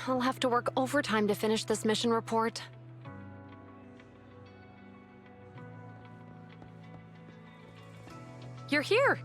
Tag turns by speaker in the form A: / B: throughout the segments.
A: I'll have to work overtime to finish this mission report. You're here!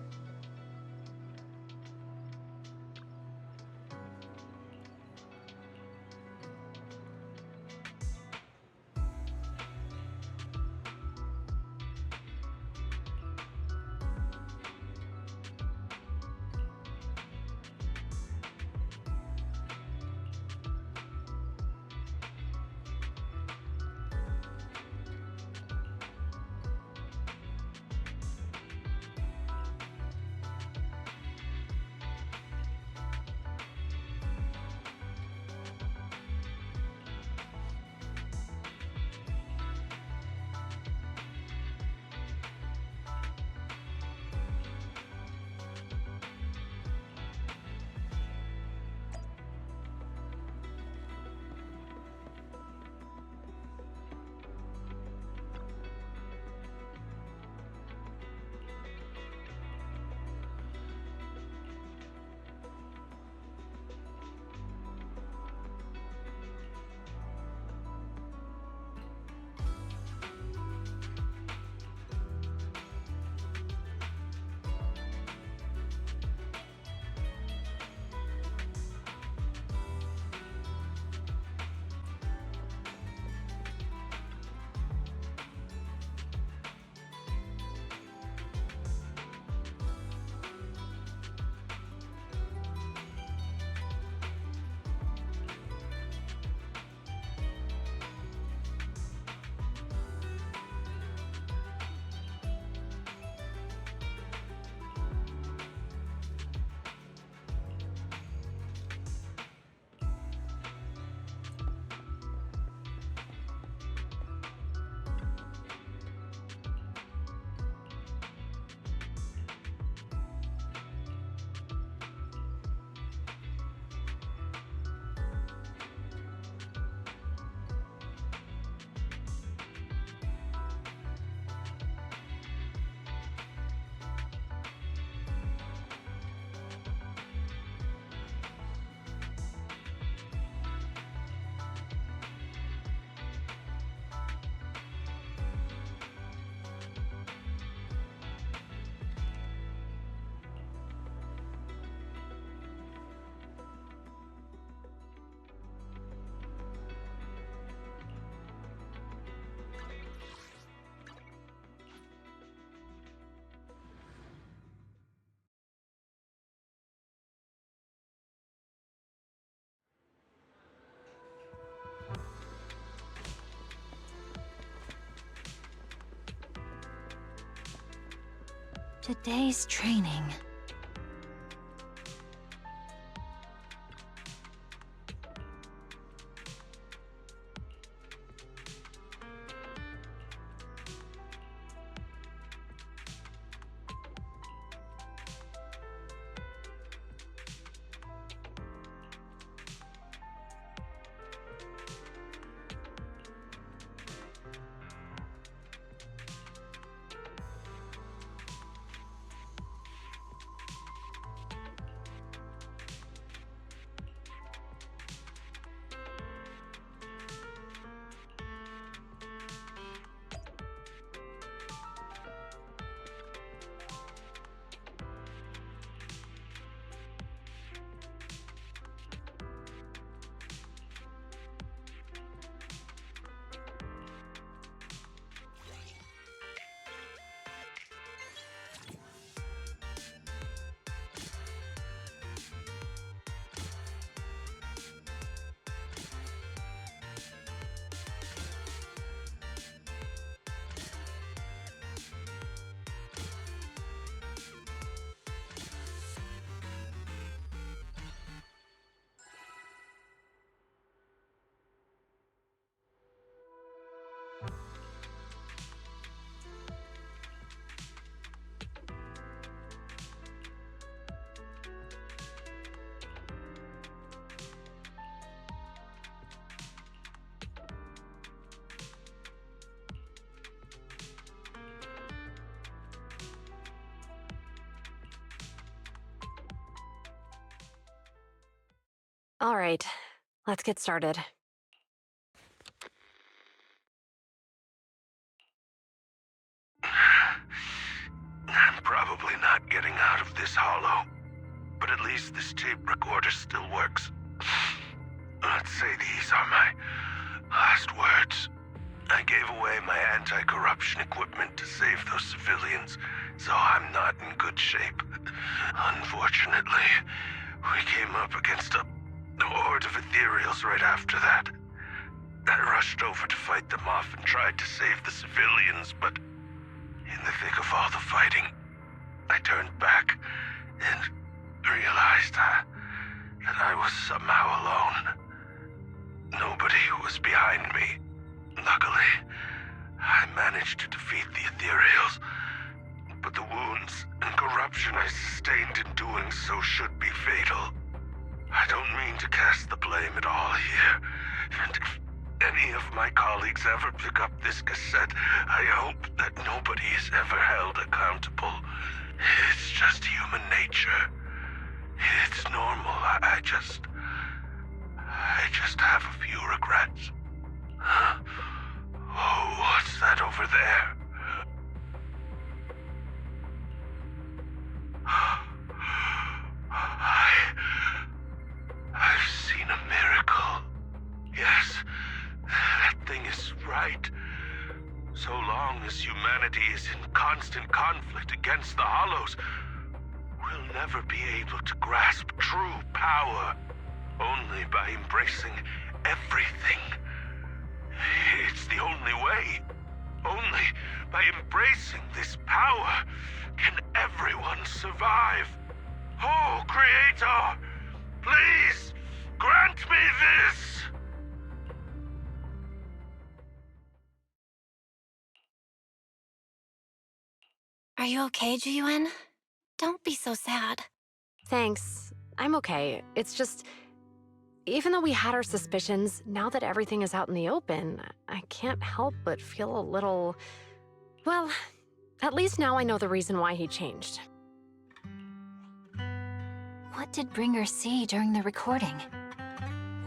B: Today's training.
A: All right, Let's get started.
C: I'm probably not getting out of this hollow, but at least this tape recorder still works. Let's say these are my last words. I gave away my anti-corruption equipment to save those civilians, so I'm not in good shape. Unfortunately, we came up against a horde of ethereals right after that. I rushed over to fight them off and tried to save the civilians, but in the thick of all the fighting, I turned back and realized that I was somehow alone. Nobody was behind me. Luckily, I managed to defeat the ethereals, but the wounds and corruption I sustained in doing so should be fatal. I don't mean to cast the blame at all here, and if any of my colleagues ever pick up this cassette, I hope that nobody is ever held accountable. It's just human nature. It's normal. I just have a few regrets. Oh, what's that over there? I've seen a miracle. Yes, that thing is right. So long as humanity is in constant conflict against the Hollows, we'll never be able to grasp true power. Only by embracing everything. It's the only way. Only by embracing this power can everyone survive. Oh, Creator, please grant me this!
B: Are you okay, Jiyuan? Don't be so sad.
A: Thanks. I'm okay. It's just, even though we had our suspicions, now that everything is out in the open, I can't help but feel a little... Well, at least now I know the reason why he changed.
B: What did Bringer see during the recording?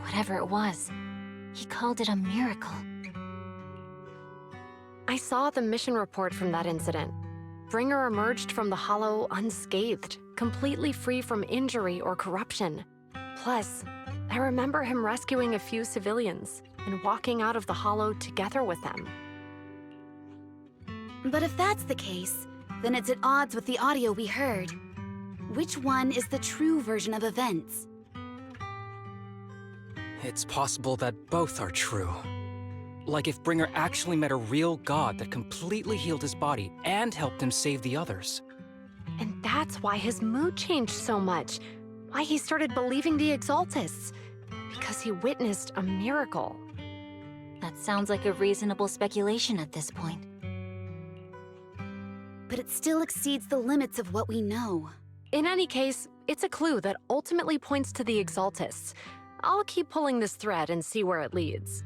B: Whatever it was, he called it a miracle.
A: I saw the mission report from that incident. Bringer emerged from the Hollow unscathed, completely free from injury or corruption. Plus, I remember him rescuing a few civilians and walking out of the Hollow together with them.
D: But if that's the case, then it's at odds with the audio we heard. Which one is the true version of events?
E: It's possible that both are true. Like if Bringer actually met a real god that completely healed his body and helped him save the others.
A: And that's why his mood changed so much. Why he started believing the Exaltists. Because he witnessed a miracle.
B: That sounds like a reasonable speculation at this point.
D: But it still exceeds the limits of what we know.
A: In any case, it's a clue that ultimately points to the Exaltists. I'll keep pulling this thread and see where it leads.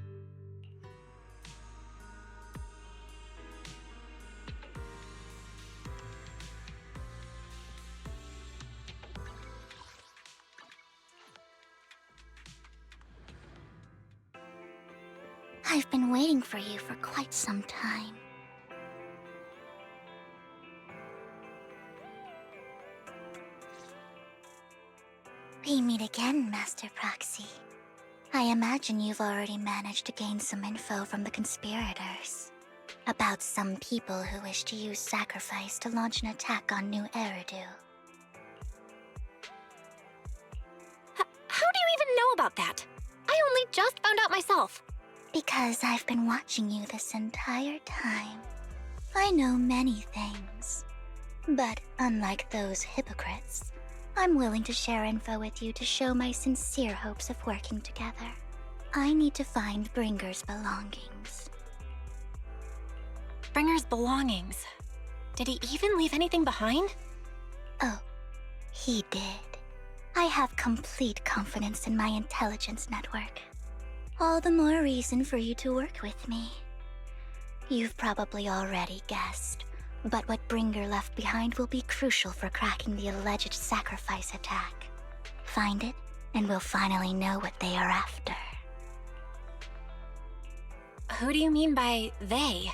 B: I've been waiting for you for quite some time. We meet again, Master Proxy. I imagine you've already managed to gain some info from the conspirators. About some people who wish to use sacrifice to launch an attack on New Eridu.
A: How do you even know about that? I only just found out myself.
B: Because I've been watching you this entire time. I know many things. But unlike those hypocrites, I'm willing to share info with you to show my sincere hopes of working together. I need to find Bringer's belongings.
F: Bringer's belongings? Did he even leave anything behind?
B: Oh, he did. I have complete confidence in my intelligence network. All the more reason for you to work with me. You've probably already guessed, but what Bringer left behind will be crucial for cracking the alleged sacrifice attack. Find it, and we'll finally know what they are after.
F: Who do you mean by they?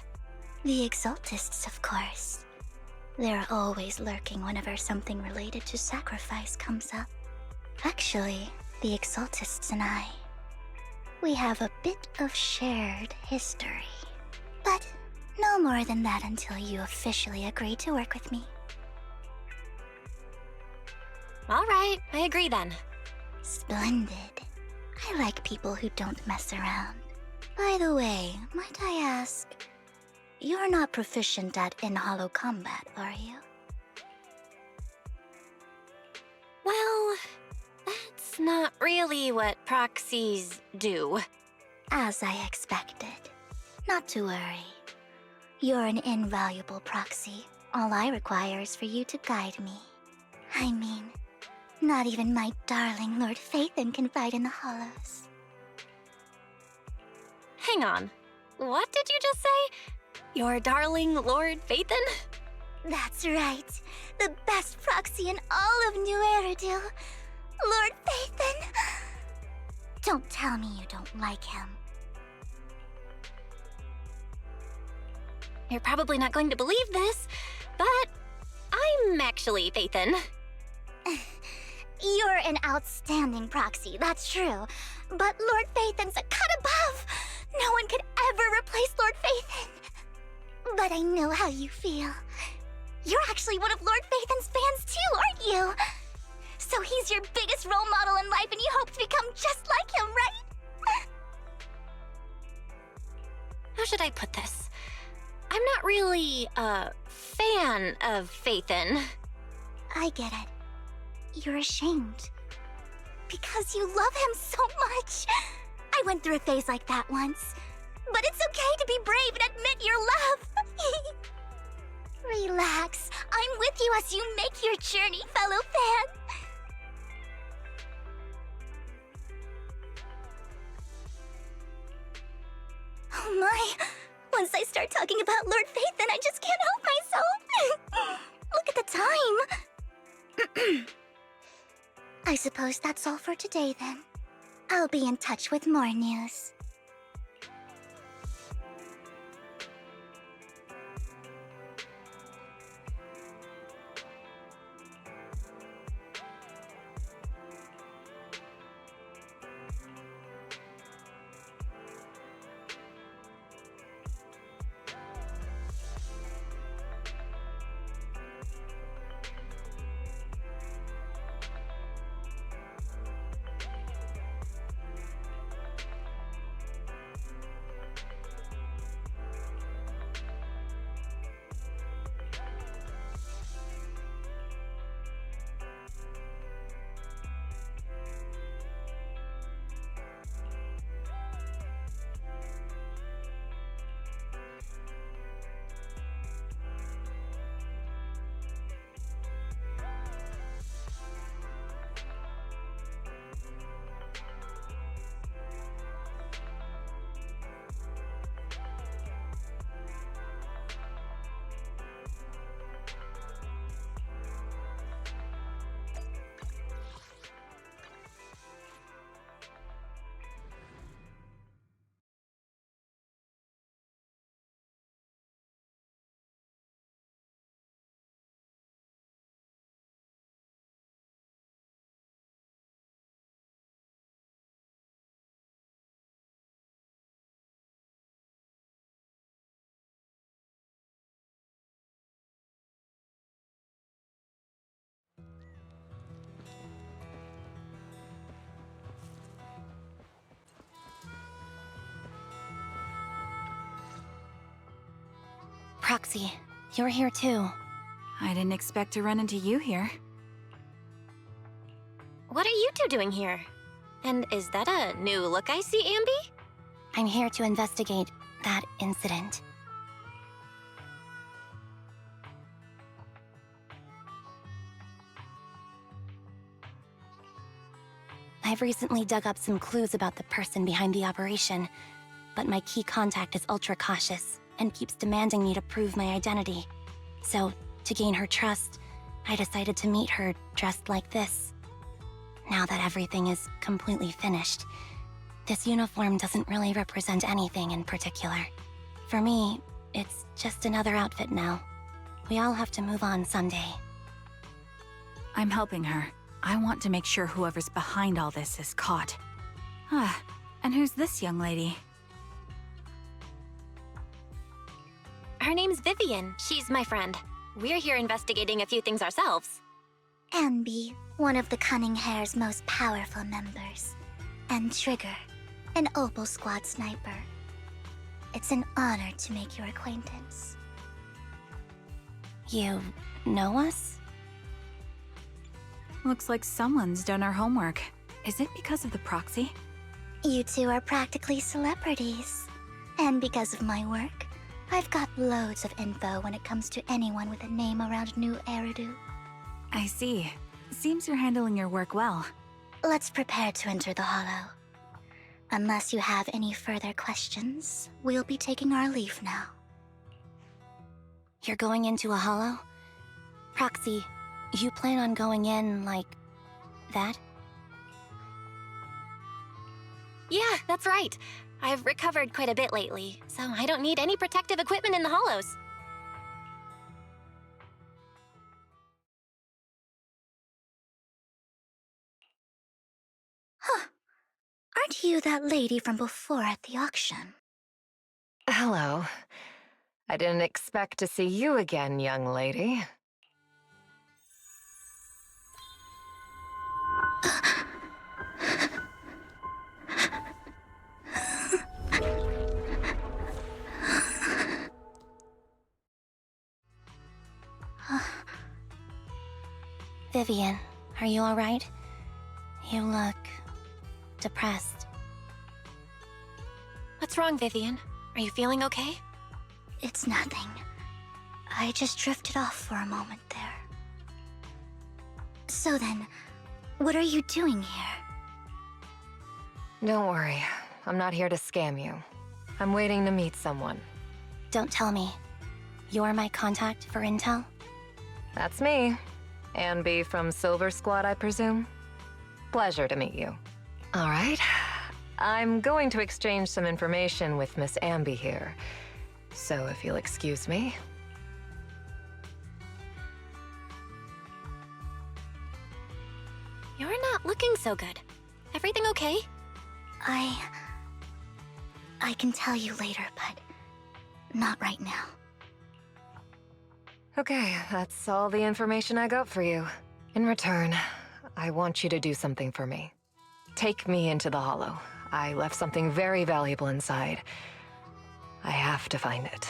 B: The Exaltists, of course. They're always lurking whenever something related to sacrifice comes up. Actually, the Exaltists and I, we have a bit of shared history. But no more than that until you officially agree to work with me.
F: All right, I agree then.
B: Splendid. I like people who don't mess around. By the way, might I ask, you're not proficient at in-hollow combat, are you?
F: Well, that's not really what proxies do.
B: As I expected. Not to worry. You're an invaluable proxy. All I require is for you to guide me. I mean, not even my darling Lord Phaethon can fight in the hollows.
F: Hang on. What did you just say? Your darling Lord Phaethon?
B: That's right. The best proxy in all of New Eridil. Lord Phaethon. Don't tell me you don't like him.
F: You're probably not going to believe this, but I'm actually Phaethon.
B: You're an outstanding proxy, that's true. But Lord Phaethon's a cut above. No one could ever replace Lord Phaethon. But I know how you feel. You're actually one of Lord Phaethon's fans too, aren't you? So he's your biggest role model in life and you hope to become just like him, right?
F: How should I put this? I'm not really a fan of Phaethon.
B: I get it. You're ashamed. Because you love him so much. I went through a phase like that once. But it's okay to be brave and admit your love. Relax. I'm with you as you make your journey, fellow fan. Oh my. Once I start talking about Lord Phaethon, I just can't help myself. Look at the time. I suppose that's all for today then. I'll be in touch with more news.
F: Proxy, you're here too.
D: I didn't expect to run into you here.
F: What are you two doing here? And is that a new look I see, Ambi?
G: I'm here to investigate that incident. I've recently dug up some clues about the person behind the operation, but my key contact is ultra cautious and keeps demanding me to prove my identity. So, to gain her trust, I decided to meet her dressed like this. now that everything is completely finished. This uniform doesn't really represent anything in particular. For me, it's just another outfit now. We all have to move on someday.
H: I'm helping her. I want to make sure whoever's behind all this is caught. Ah, and who's this young lady?
F: Her name's Vivian. She's my friend. We're here investigating a few things ourselves.
B: Ambi, one of the Cunning Hair's most powerful members. And Trigger, an Opal Squad sniper. It's an honor to make your acquaintance.
G: You know us?
H: Looks like someone's done our homework. Is it because of the proxy?
B: You two are practically celebrities. And because of my work, I've got loads of info when it comes to anyone with a name around New Eridu.
H: I see. Seems you're handling your work well.
B: Let's prepare to enter the Hollow. Unless you have any further questions, we'll be taking our leave now.
G: You're going into a hollow? Proxy, you plan on going in like that?
F: Yeah, that's right. I've recovered quite a bit lately, so I don't need any protective equipment in the hollows.
B: Huh. Aren't you that lady from before at the auction?
I: Hello. I didn't expect to see you again, young lady.
G: Vivian, are you alright? You look depressed.
F: What's wrong, Vivian? Are you feeling okay?
B: It's nothing. I just drifted off for a moment there. So then, what are you doing here?
I: Don't worry. I'm not here to scam you. I'm waiting to meet someone.
G: Don't tell me. You're my contact for intel?
I: That's me. Ambi from Silver Squad, I presume? Pleasure to meet you. All right. I'm going to exchange some information with Miss Ambi here. So if you'll excuse me.
F: You're not looking so good. Everything okay?
B: I can tell you later, but not right now.
I: Okay, that's all the information I got for you. In return, I want you to do something for me. Take me into the Hollow. I left something very valuable inside. I have to find it.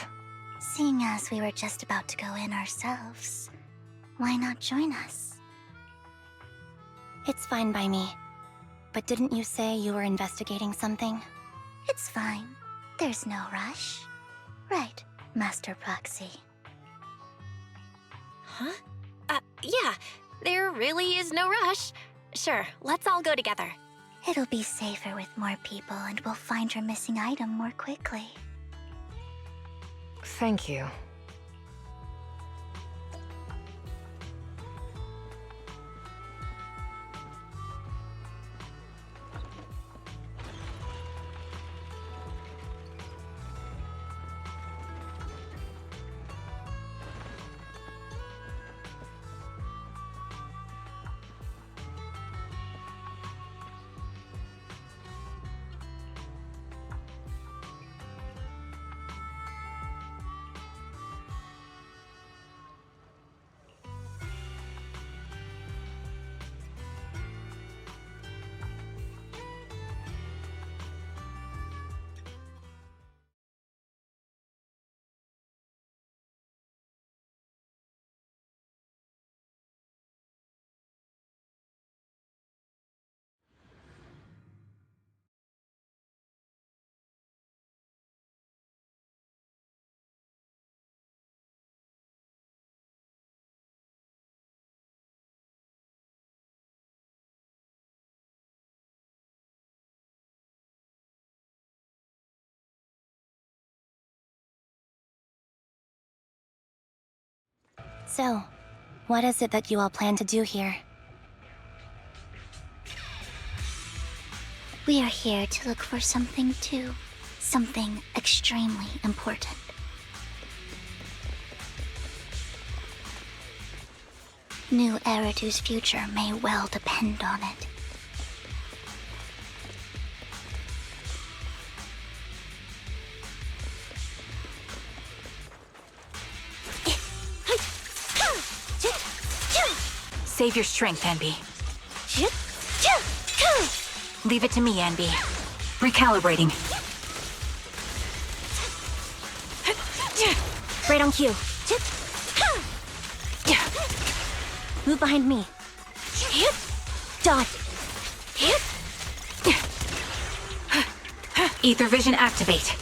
B: Seeing as we were just about to go in ourselves, why not join us?
G: It's fine by me. But didn't you say you were investigating something?
B: It's fine. There's no rush. Right, Master Proxy.
F: Huh? Yeah. There really is no rush. Sure, let's all go together.
B: It'll be safer with more people and we'll find your missing item more quickly.
I: Thank you.
G: So, what is it that you all plan to do here?
B: We are here to look for something too. Something extremely important. New Eridu's future may well depend on it.
H: Save your strength, Enby. Leave it to me, Enby. Recalibrating.
G: Right on cue. Move behind me. Dodge.
H: Ether vision activate.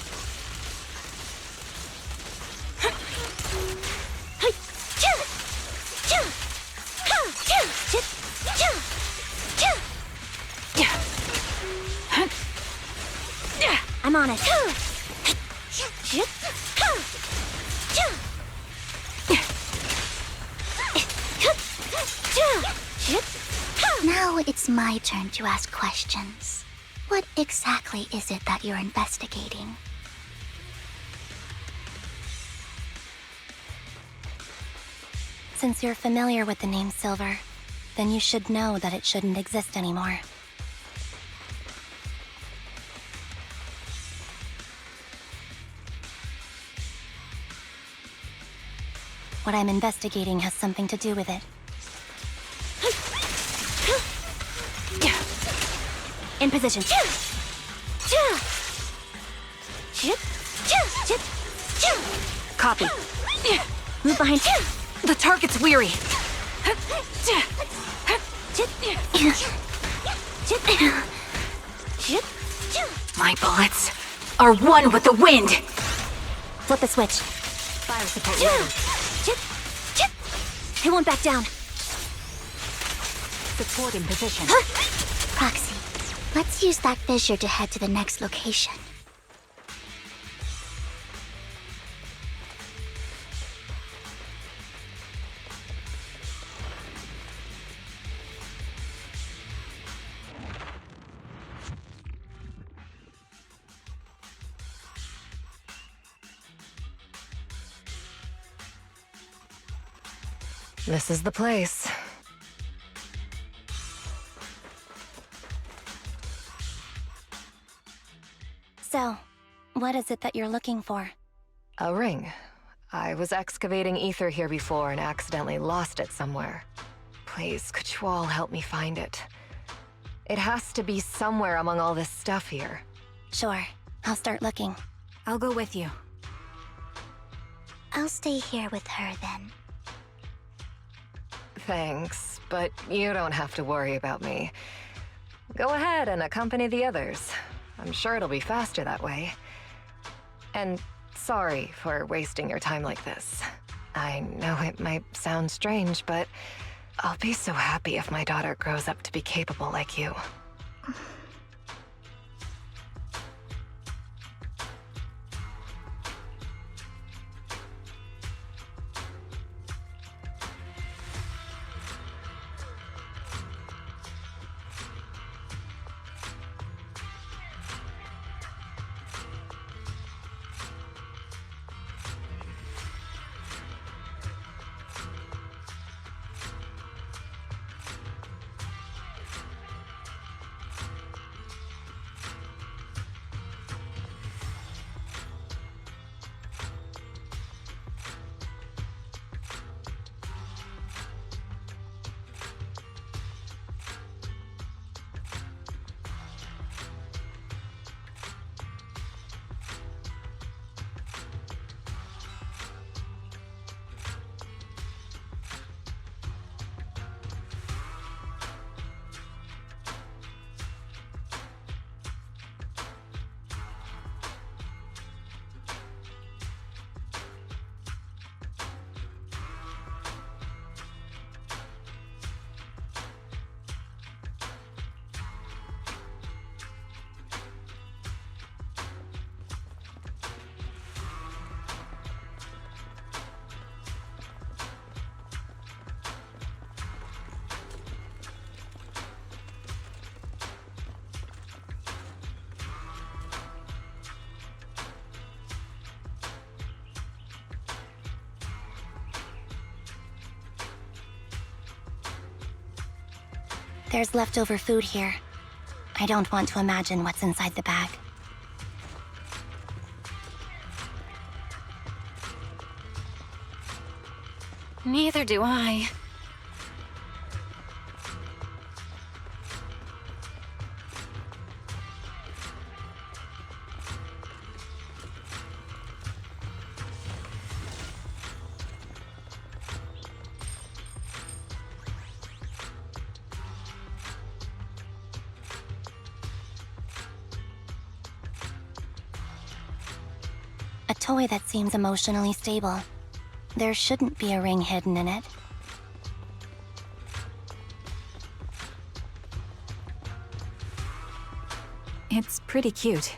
G: I'm on it.
B: Now it's my turn to ask questions. What exactly is it that you're investigating?
G: Since you're familiar with the name Silver, then you should know that it shouldn't exist anymore. What I'm investigating has something to do with it. In position.
H: Copy.
G: Move behind.
H: The target's weary. My bullets are one with the wind.
G: Flip a switch.
I: Fire support ready.
G: It won't back down.
H: Support in position.
B: Proxy, let's use that fissure to head to the next location.
I: This is the place.
G: So, what is it that you're looking for?
I: A ring. I was excavating ether here before and accidentally lost it somewhere. Please, could you all help me find it? It has to be somewhere among all this stuff here.
G: Sure, I'll start looking.
H: I'll go with you.
B: I'll stay here with her then.
I: Thanks, but you don't have to worry about me. Go ahead and accompany the others. I'm sure it'll be faster that way. And sorry for wasting your time like this. I know it might sound strange, but I'll be so happy if my daughter grows up to be capable like you.
G: There's leftover food here. I don't want to imagine what's inside the bag.
F: Neither do I.
G: A toy that seems emotionally stable. There shouldn't be a ring hidden in it.
H: It's pretty cute.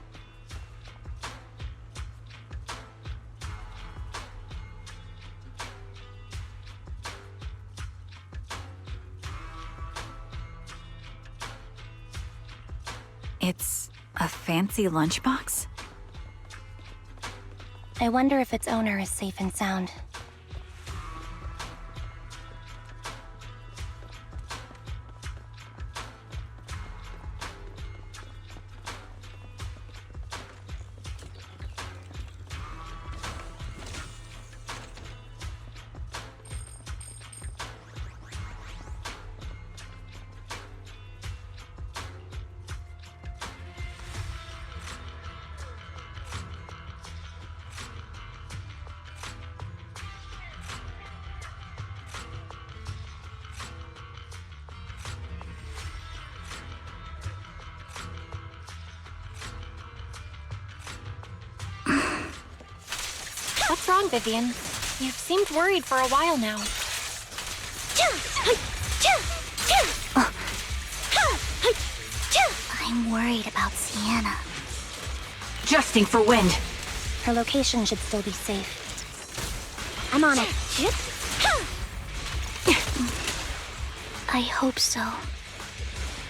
H: It's a fancy lunchbox?
G: I wonder if its owner is safe and sound.
F: What's wrong, Vivian? You've seemed worried for a while now.
B: I'm worried about Sienna.
H: Adjusting for wind.
G: Her location should still be safe. I'm on it.
B: I hope so.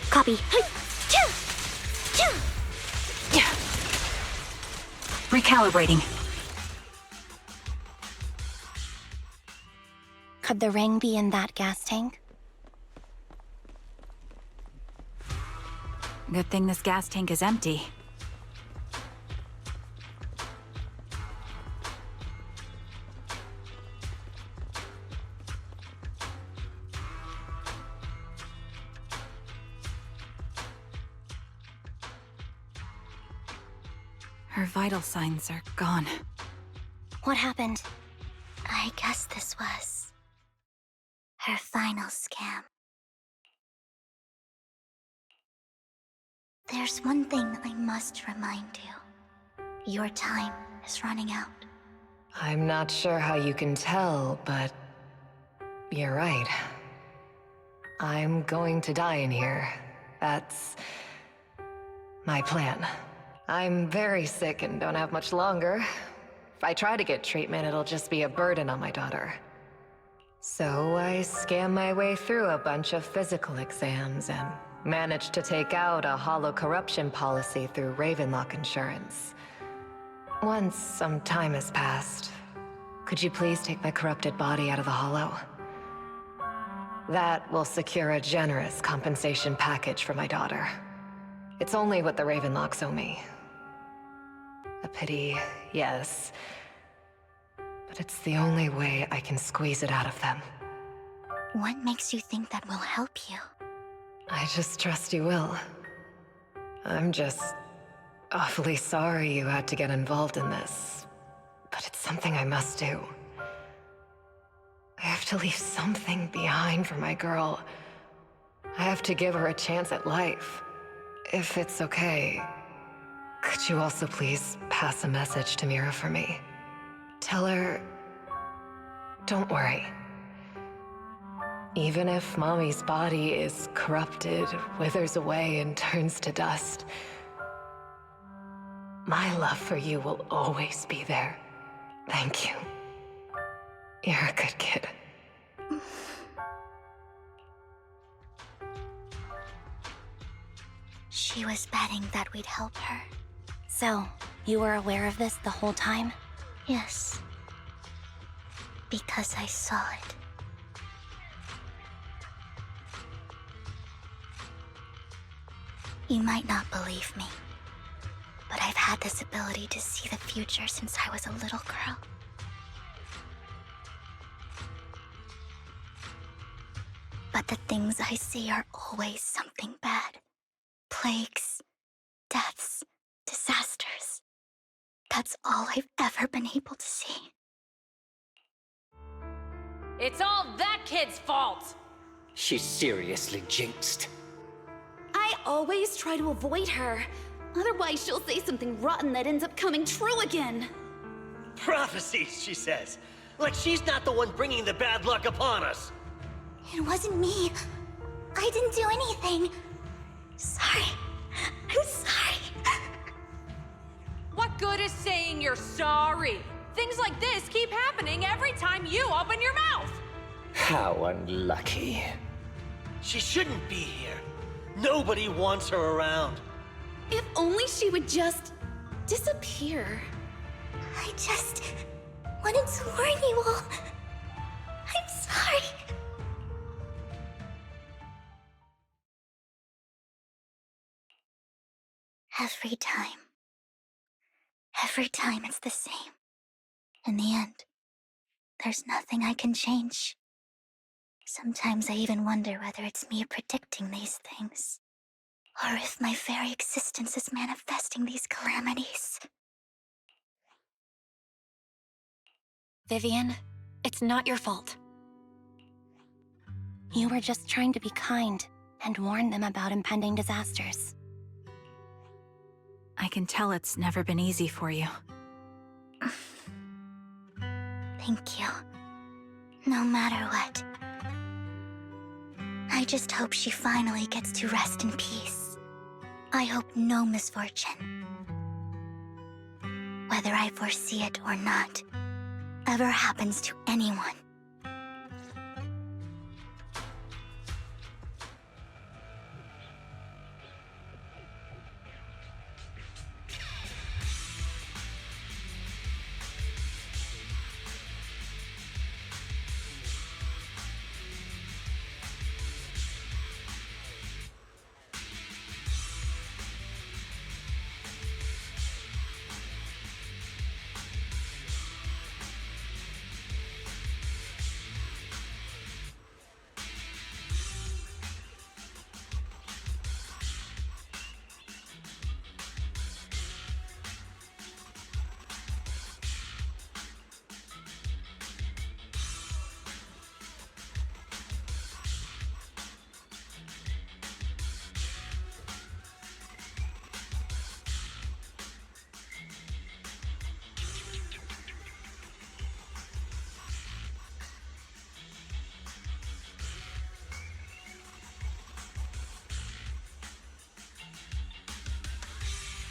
G: Copy.
H: Recalibrating.
G: Could the ring be in that gas tank?
H: Good thing this gas tank is empty. Her vital signs are gone.
G: What happened?
B: I guess this was her final scam. There's one thing I must remind you. Your time is running out.
I: I'm not sure how you can tell, but you're right. I'm going to die in here. That's my plan. I'm very sick and don't have much longer. If I try to get treatment, it'll just be a burden on my daughter. So I scam my way through a bunch of physical exams and managed to take out a hollow corruption policy through Ravenlock Insurance. Once some time has passed, could you please take my corrupted body out of the hollow? That will secure a generous compensation package for my daughter. It's only what the Ravenlocks owe me. A pity, yes. But it's the only way I can squeeze it out of them.
B: What makes you think that will help you?
I: I just trust you will. I'm just awfully sorry you had to get involved in this. But it's something I must do. I have to leave something behind for my girl. I have to give her a chance at life. If it's okay, could you also please pass a message to Mira for me? Tell her, don't worry. Even if Mommy's body is corrupted, withers away, and turns to dust, my love for you will always be there. Thank you. You're a good kid.
B: She was betting that we'd help her.
G: So, you were aware of this the whole time?
B: Yes. Because I saw it. You might not believe me, but I've had this ability to see the future since I was a little girl. But the things I see are always something bad. Plagues, deaths, disasters. That's all I've ever been able to see.
J: It's all that kid's fault!
K: She's seriously jinxed.
D: I always try to avoid her. Otherwise, she'll say something rotten that ends up coming true again.
K: Prophecies, she says. Like she's not the one bringing the bad luck upon us.
B: It wasn't me. I didn't do anything. Sorry. I'm sorry.
J: What good is saying you're sorry? Things like this keep happening every time you open your mouth!
K: How unlucky. She shouldn't be here. Nobody wants her around.
D: If only she would just disappear.
B: I just wanted to warn you all. I'm sorry. Every time it's the same. In the end, there's nothing I can change. Sometimes I even wonder whether it's me predicting these things, or if my very existence is manifesting these calamities.
A: Vivian, it's not your fault.
G: You were just trying to be kind and warn them about impending disasters.
H: I can tell it's never been easy for you.
B: Thank you. No matter what. I just hope she finally gets to rest in peace. I hope no misfortune, whether I foresee it or not, ever happens to anyone.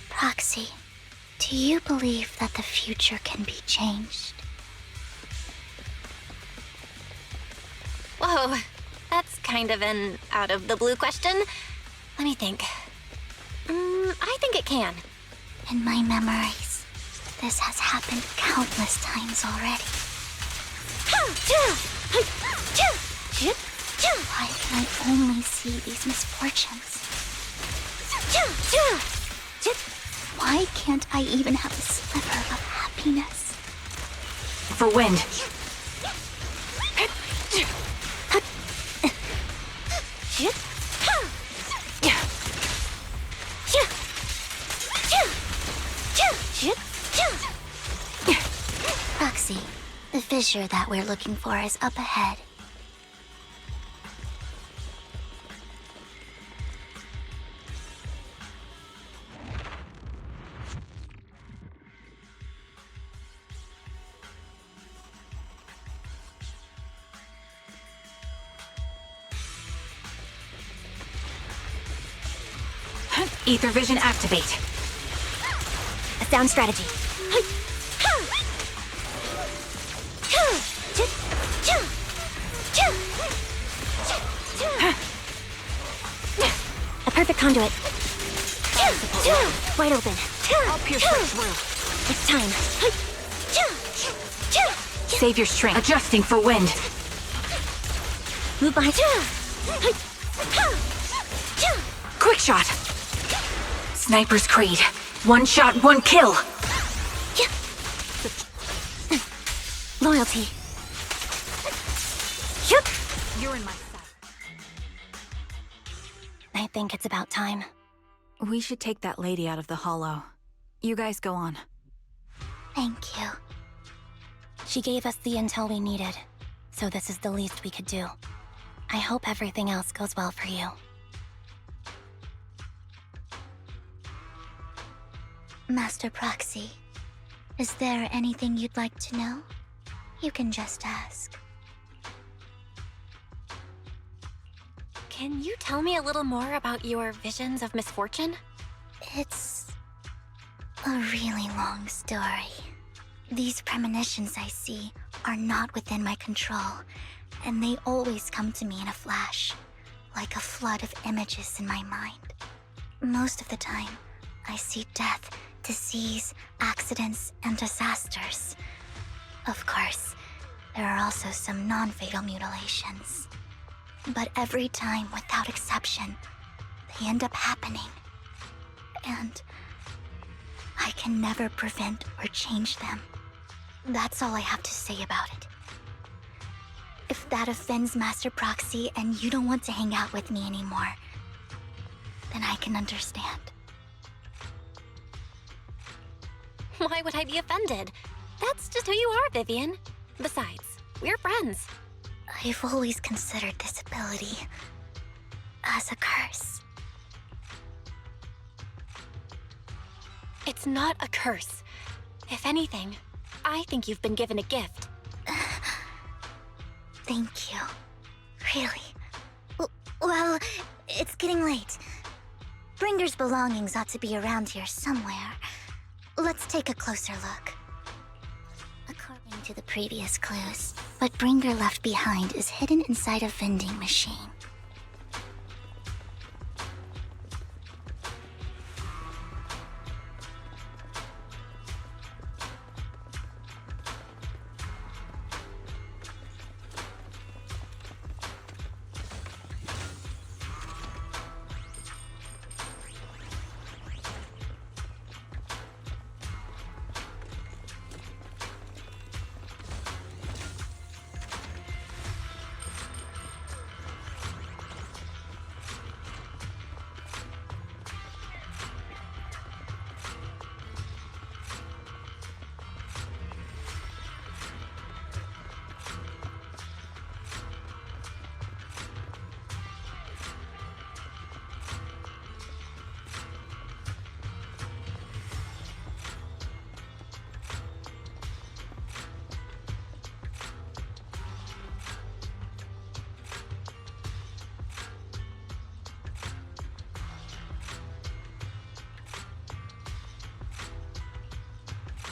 B: Proxy, do you believe that the future can be changed?
F: Whoa, that's kind of an out-of-the-blue question. Let me think. I think it can.
B: In my memories, this has happened countless times already. Why can I only see these misfortunes? Why can't I even have a sliver of happiness?
H: For wind.
B: Proxy, the fissure that we're looking for is up ahead.
H: Ether vision activate.
G: A sound strategy. A perfect conduit. Wide open.
J: I'll pierce right through.
G: It's time.
H: Save your strength. Adjusting for wind.
G: Move behind.
H: Quick shot. Sniper's Creed. One shot, one kill.
G: Loyalty.
H: You're in my sight.
G: I think it's about time.
H: We should take that lady out of the hollow. You guys go on.
B: Thank you.
G: She gave us the intel we needed, so this is the least we could do. I hope everything else goes well for you.
B: Master Proxy, is there anything you'd like to know? You can just ask.
F: Can you tell me a little more about your visions of misfortune?
B: It's a really long story. These premonitions I see are not within my control, and they always come to me in a flash, like a flood of images in my mind. Most of the time, I see death, disease, accidents, and disasters. Of course, there are also some non-fatal mutilations. But every time, without exception, they end up happening. And I can never prevent or change them. That's all I have to say about it. If that offends Master Proxy and you don't want to hang out with me anymore, then I can understand.
F: Why would I be offended? That's just who you are, Vivian. Besides, we're friends.
B: I've always considered this ability as a curse.
F: It's not a curse. If anything, I think you've been given a gift.
B: Thank you. Really. Well, it's getting late. Bringer's belongings ought to be around here somewhere. Let's take a closer look. According to the previous clues, what Bringer left behind is hidden inside a vending machine.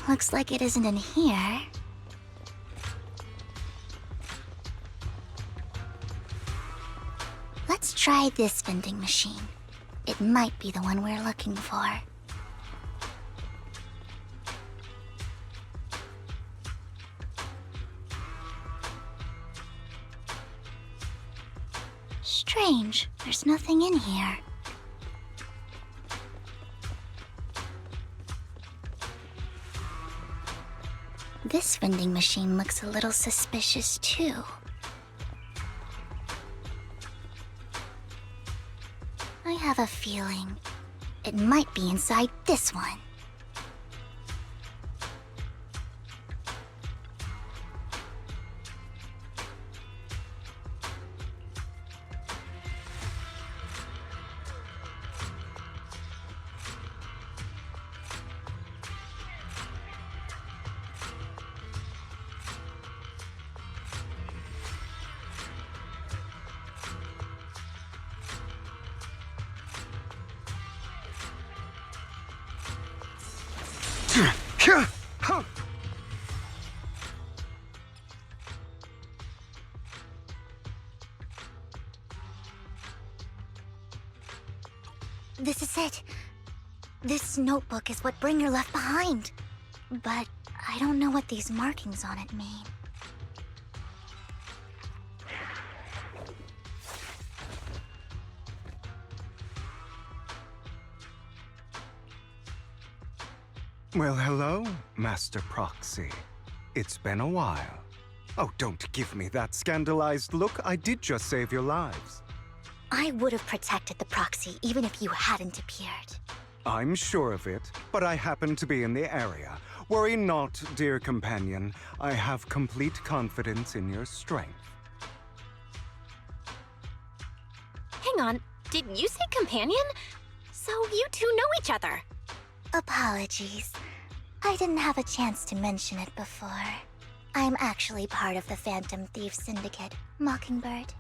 B: Looks like it isn't in here. Let's try this vending machine. It might be the one we're looking for. Strange, there's nothing in here. This vending machine looks a little suspicious, too. I have a feeling it might be inside this one. This is it. This notebook is what Bringer left behind. But I don't know what these markings on it mean.
L: Well, hello, Master Proxy. It's been a while. Oh, don't give me that scandalized look. I did just save your lives.
B: I would have protected the proxy even if you hadn't appeared.
L: I'm sure of it, but I happen to be in the area. Worry not, dear companion. I have complete confidence in your strength.
F: Hang on, did you say companion? So you two know each other.
B: Apologies. I didn't have a chance to mention it before. I'm actually part of the Phantom Thief Syndicate, Mockingbird.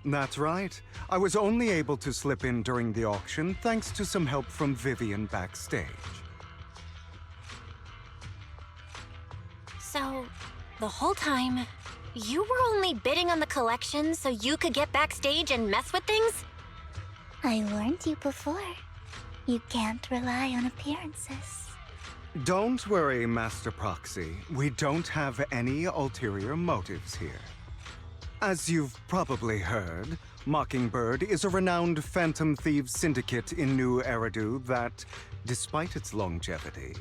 L: That's right. I was only able to slip in during the auction thanks to some help from Vivian backstage.
F: So, the whole time, you were only bidding on the collection so you could get backstage and mess with things?
B: I warned you before. You can't rely on appearances.
L: Don't worry, Master Proxy. We don't have any ulterior motives here. As you've probably heard, Mockingbird is a renowned Phantom Thieves syndicate in New Eridu that, despite its longevity,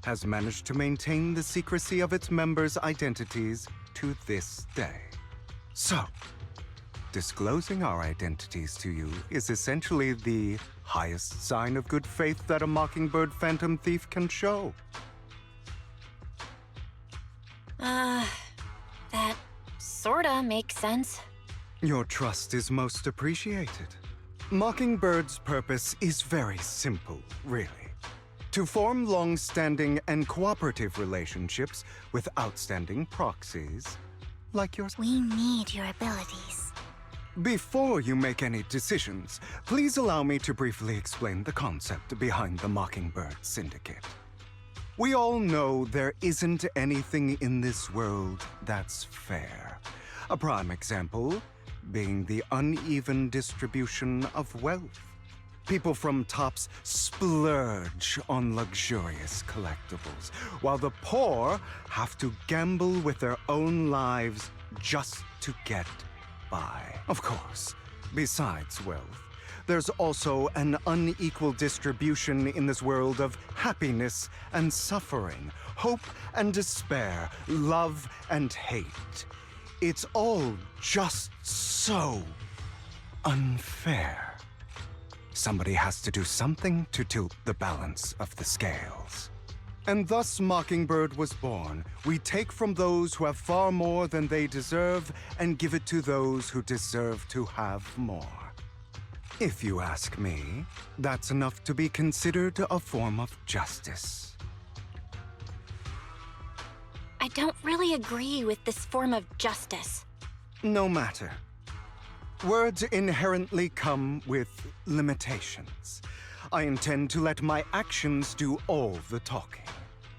L: has managed to maintain the secrecy of its members' identities to this day. So, disclosing our identities to you is essentially the highest sign of good faith that a Mockingbird Phantom Thief can show.
F: That sorta makes sense.
L: Your trust is most appreciated. Mockingbird's purpose is very simple, really. To form long-standing and cooperative relationships with outstanding proxies, like yours.
B: We need your abilities.
L: Before you make any decisions, please allow me to briefly explain the concept behind the Mockingbird Syndicate. We all know there isn't anything in this world that's fair. A prime example being the uneven distribution of wealth. People from tops splurge on luxurious collectibles, while the poor have to gamble with their own lives just to get by. Of course, besides wealth, there's also an unequal distribution in this world of happiness and suffering, hope and despair, love and hate. It's all just so unfair. Somebody has to do something to tilt the balance of the scales. And thus Mockingbird was born. We take from those who have far more than they deserve and give it to those who deserve to have more. If you ask me, that's enough to be considered a form of justice.
F: I don't really agree with this form of justice.
L: No matter. Words inherently come with limitations. I intend to let my actions do all the talking.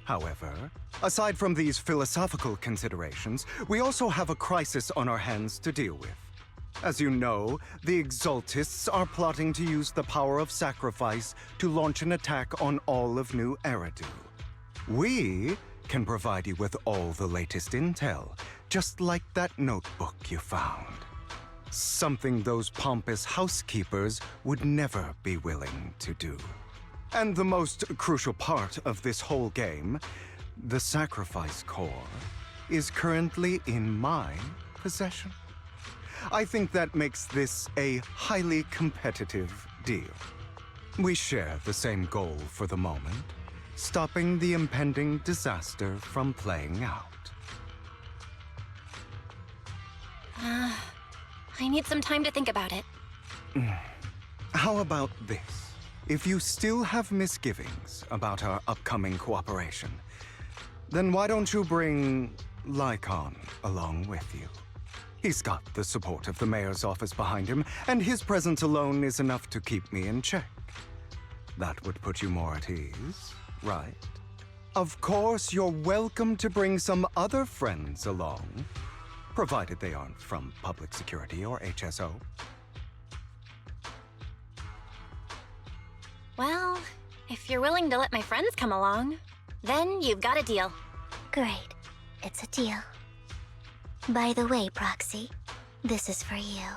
L: However, aside from these philosophical considerations, we also have a crisis on our hands to deal with. As you know, the Exaltists are plotting to use the power of sacrifice to launch an attack on all of New Eridu. We can provide you with all the latest intel, just like that notebook you found. Something those pompous housekeepers would never be willing to do. And the most crucial part of this whole game, the sacrifice core, is currently in my possession. I think that makes this a highly competitive deal. We share the same goal for the moment, stopping the impending disaster from playing out.
F: I need some time to think about it.
L: How about this? If you still have misgivings about our upcoming cooperation, then why don't you bring Lycon along with you? He's got the support of the mayor's office behind him, and his presence alone is enough to keep me in check. That would put you more at ease, right? Of course, you're welcome to bring some other friends along, provided they aren't from public security or HSO.
F: Well, if you're willing to let my friends come along, then you've got a deal.
B: Great. It's a deal. By the way, Proxy, this is for you.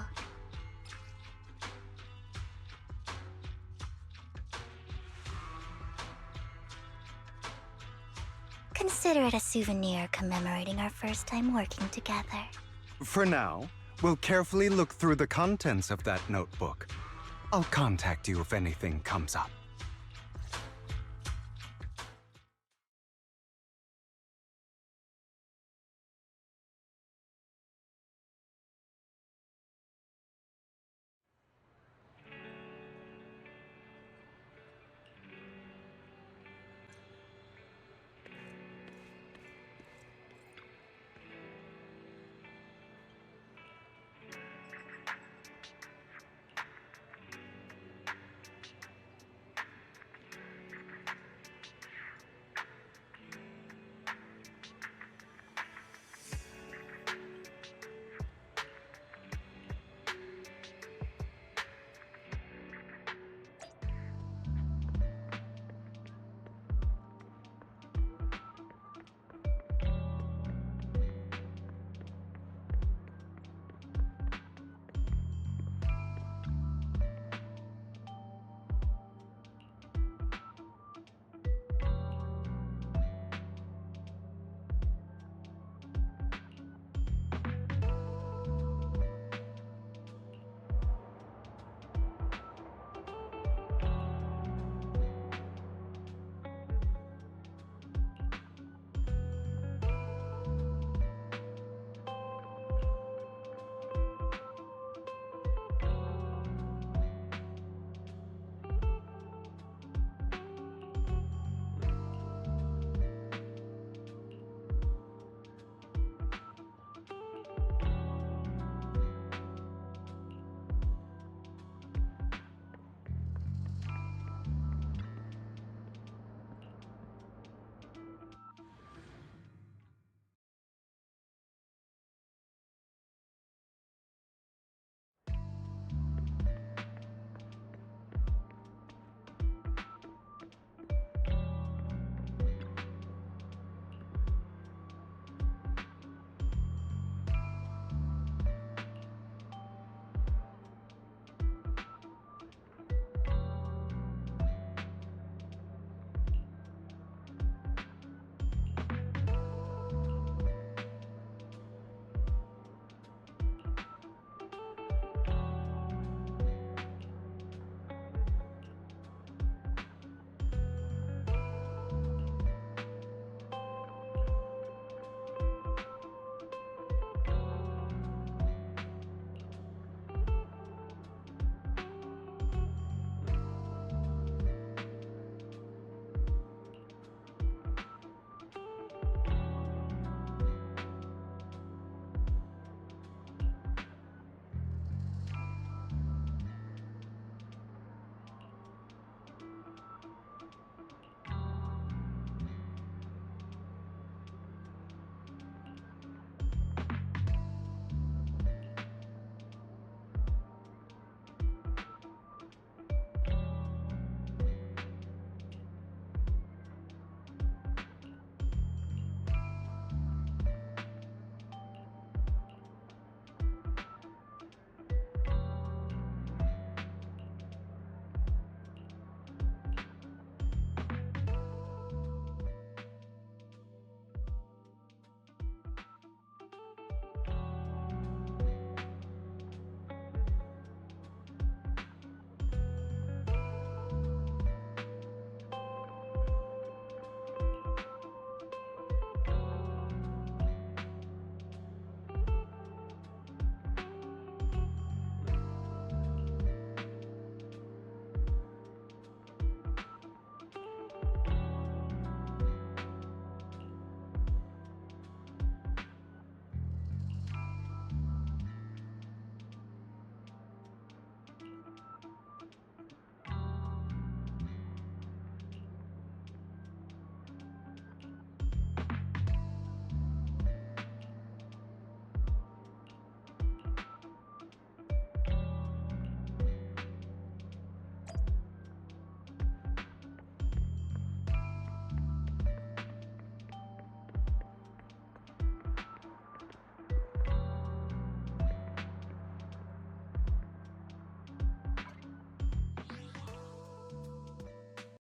B: Consider it a souvenir commemorating our first time working together.
L: For now, we'll carefully look through the contents of that notebook. I'll contact you if anything comes up.